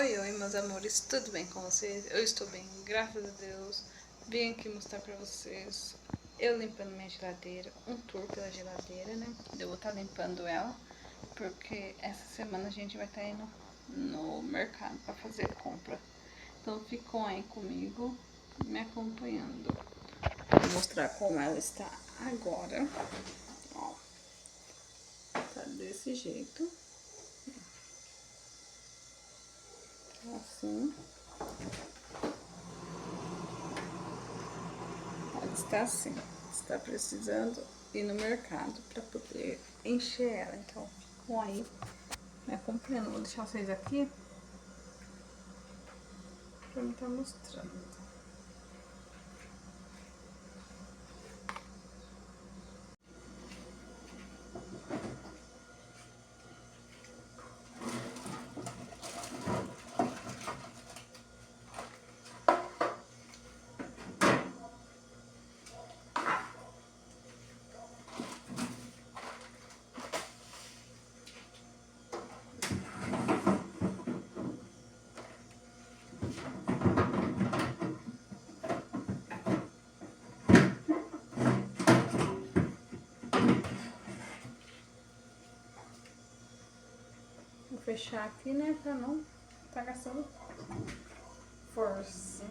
Oi, meus amores, tudo bem com vocês? Eu estou bem, graças a Deus. Vim aqui mostrar pra vocês eu limpando minha geladeira, um tour pela geladeira, né? Eu vou estar limpando ela, porque essa semana a gente vai estar indo no mercado pra fazer compra. Então ficam aí comigo, me acompanhando. Vou mostrar como ela está agora. Ó, tá desse jeito. Assim. Ela está assim, está precisando ir no mercado para poder encher ela. Então, ficam aí me acompanhando. Vou deixar vocês aqui para me estar mostrando. Vou fechar aqui, né, para não estar gastando força.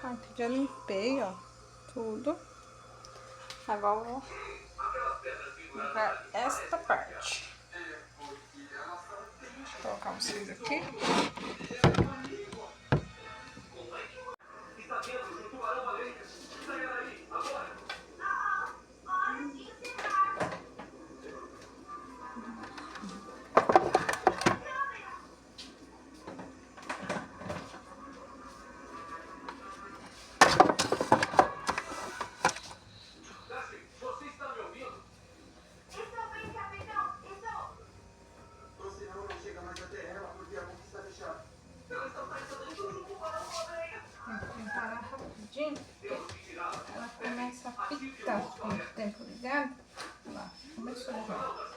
Aqui já limpei, ó, tudo. Agora eu vou limpar esta parte. Deixa eu colocar vocês aqui. Ela começa a pitar com o tempo ligado. Olha lá, começou já.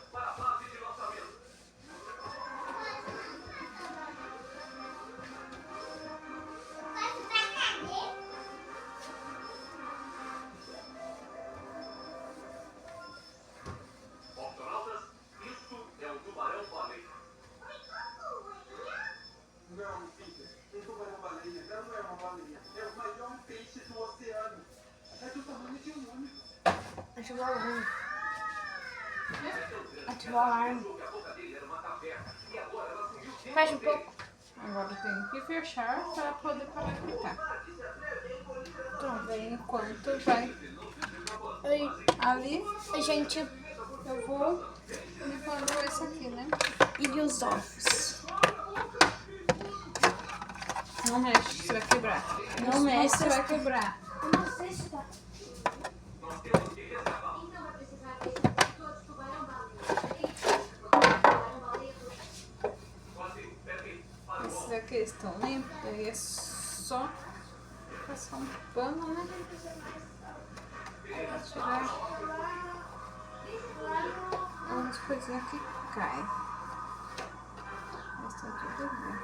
Não, filha, um tubarão-baleia não é uma baleia. É o maior peixe do oceano. É do tamanho de um ônibus. Ativou o alarme. Ativou o alarme. Fecha um pouco. Agora tem que fechar para poder parar de pitar. Então, vem enquanto vai Oi, ali, gente, eu vou limpando esse aqui, né? e os ovos. Não mexe, você vai quebrar. Não mexe, você vai quebrar. Uma cesta. Esses aqui estão limpos, aí é só passar um pano, né? Pra tirar algumas coisinhas que caem. Mas tá tudo bem.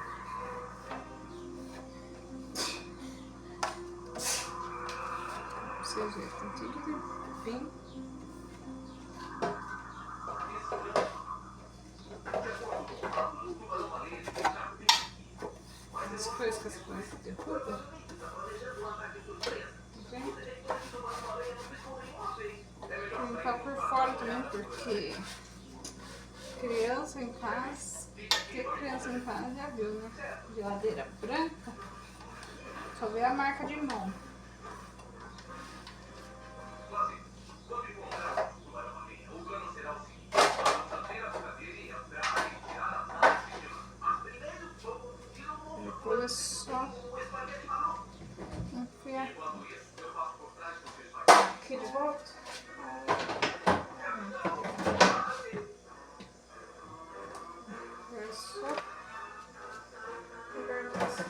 Pra vocês verem, tá tudo limpinho. As coisas que as crianças derrubam. Limpar por fora também, porque criança em casa, ter criança em casa já viu, né? Geladeira branca, só vê a marca de mão. Depois é só enfiar aqui de volta. É só pegar isso.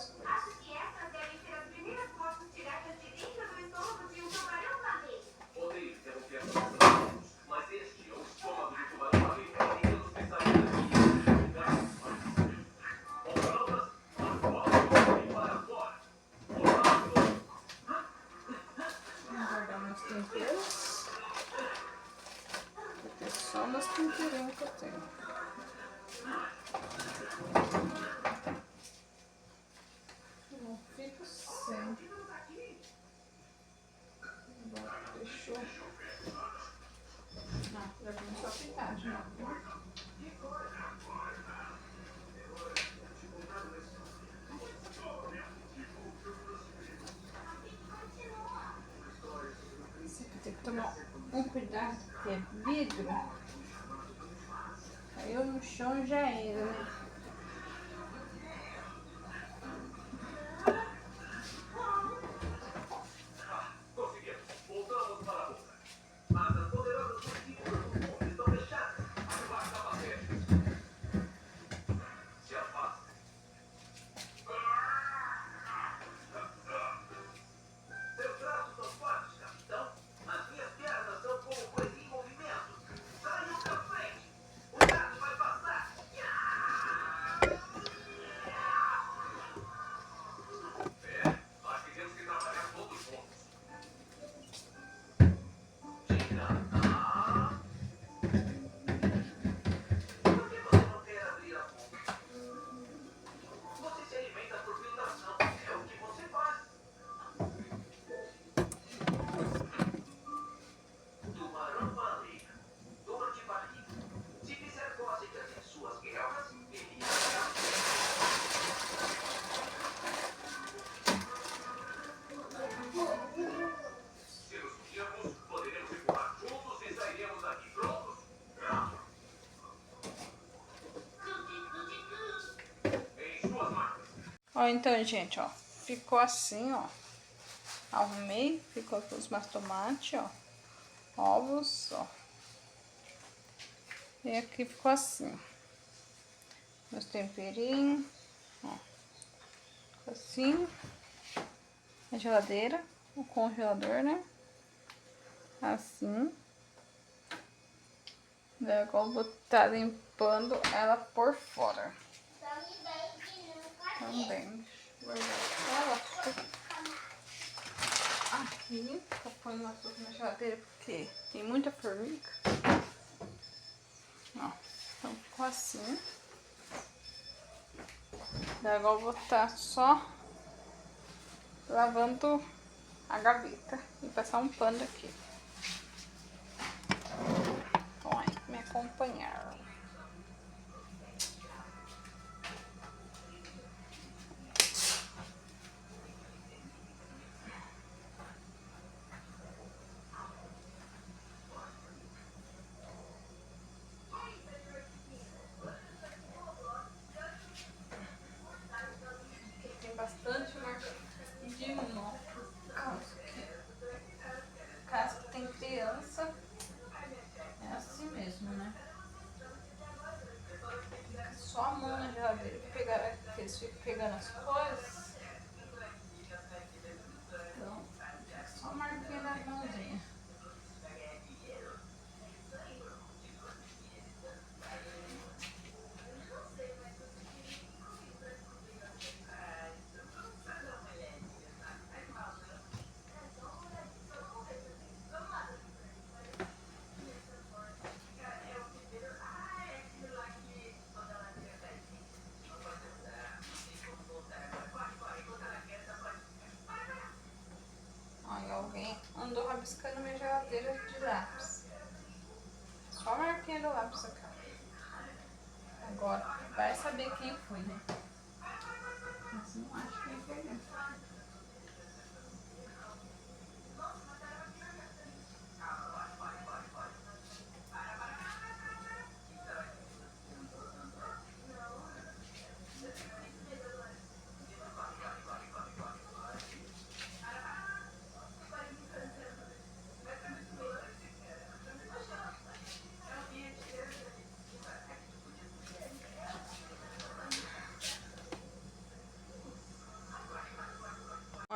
das coisas. Acho que essas devem ser as primeiras fotos tiradas de dentro do estômago de um tubarão-baleia. Odeio interromper a conversa, mas este é o estômago do tubarão-baleia. E eu especialista aqui. Ombrotas, para fora e para fora. Vou guardar meus temperos. Vou ter só meus temperinhos que eu tenho. Não fico sem. Fechou. Ah, já começou a pitar de novo. Você tem que tomar um cuidado, porque é vidro. Caiu no chão já era, né? Conseguimos. Voltamos para a boca. Mas as poderosas mandíbulas do fundo estão fechadas. Basta bater. Se afasta. Seus braços são fortes, capitão. As minhas pernas são como coisa em movimento. Saiam da frente. O gato vai passar. Nós temos que trabalhar todos juntos. Por que você não quer abrir a boca? Você se alimenta por filtração. É o que você faz. Tubarão-baleia. Dor de barriga. Se fizer cócegas em suas guelras, ele irá. Se nos unirmos, poderemos empurrar juntos e sairemos daqui prontos. Em suas marcas. Ó, então, gente, ó. Ficou assim, ó. Arrumei. Ficou aqui os mais tomates, ó. Ovos, ó. E aqui ficou assim. Meus temperinhos, ó. Ficou assim. A geladeira, o congelador, né? Assim. Daí agora eu vou estar limpando ela por fora. Também. Guardar ela aqui. Tô pondo açúcar na geladeira porque tem muita formiga. Ó, então ficou assim. Daí agora eu vou estar só lavando a gaveta e passar um pano aqui. Então aí, me acompanhar. Aqui tem bastante marca de mão. Caso que tem criança, é assim mesmo, né? Fica só a mão na geladeira que eles ficam pegando as coisas. Então, fica só a marquinha da mãozinha. Olha, alguém andou rabiscando minha geladeira de lápis. Só a marquinha do lápis aqui. Agora, vai saber quem foi, né? Mas não acho quem foi, não.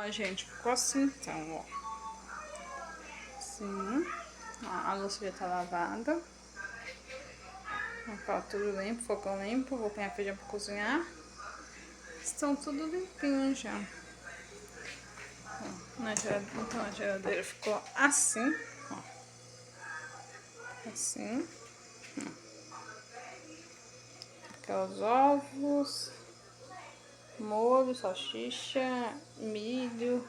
Ó, gente, ficou assim então, ó. Assim. Ó, a louça já tá lavada. Ó, tudo limpo, fogão limpo. Vou pegar feijão pra cozinhar. Estão tudo limpinho já. Ó, então a geladeira ficou assim, ó. Assim. Aqui os ovos, molho, salsicha, milho,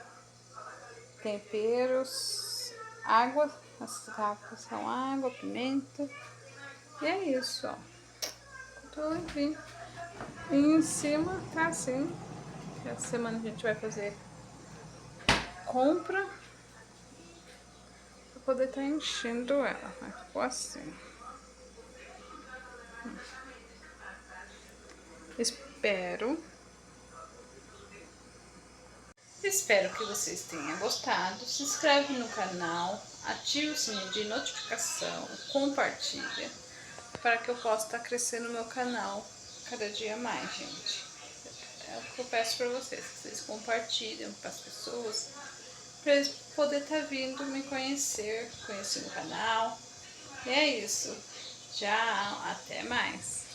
temperos, água. Essas garrafas são água, pimenta. E é isso, ó. Tudo limpinho. E em cima tá assim. Essa semana a gente vai fazer compra pra poder estar enchendo ela. Mas ficou assim. Espero que vocês tenham gostado. Se inscreve no canal, ative o sininho de notificação, compartilha, para que eu possa estar crescendo no meu canal cada dia mais, gente. É o que eu peço para vocês, que vocês compartilhem para as pessoas, para eles poderem estar vindo me conhecer o canal. E é isso. Tchau, até mais.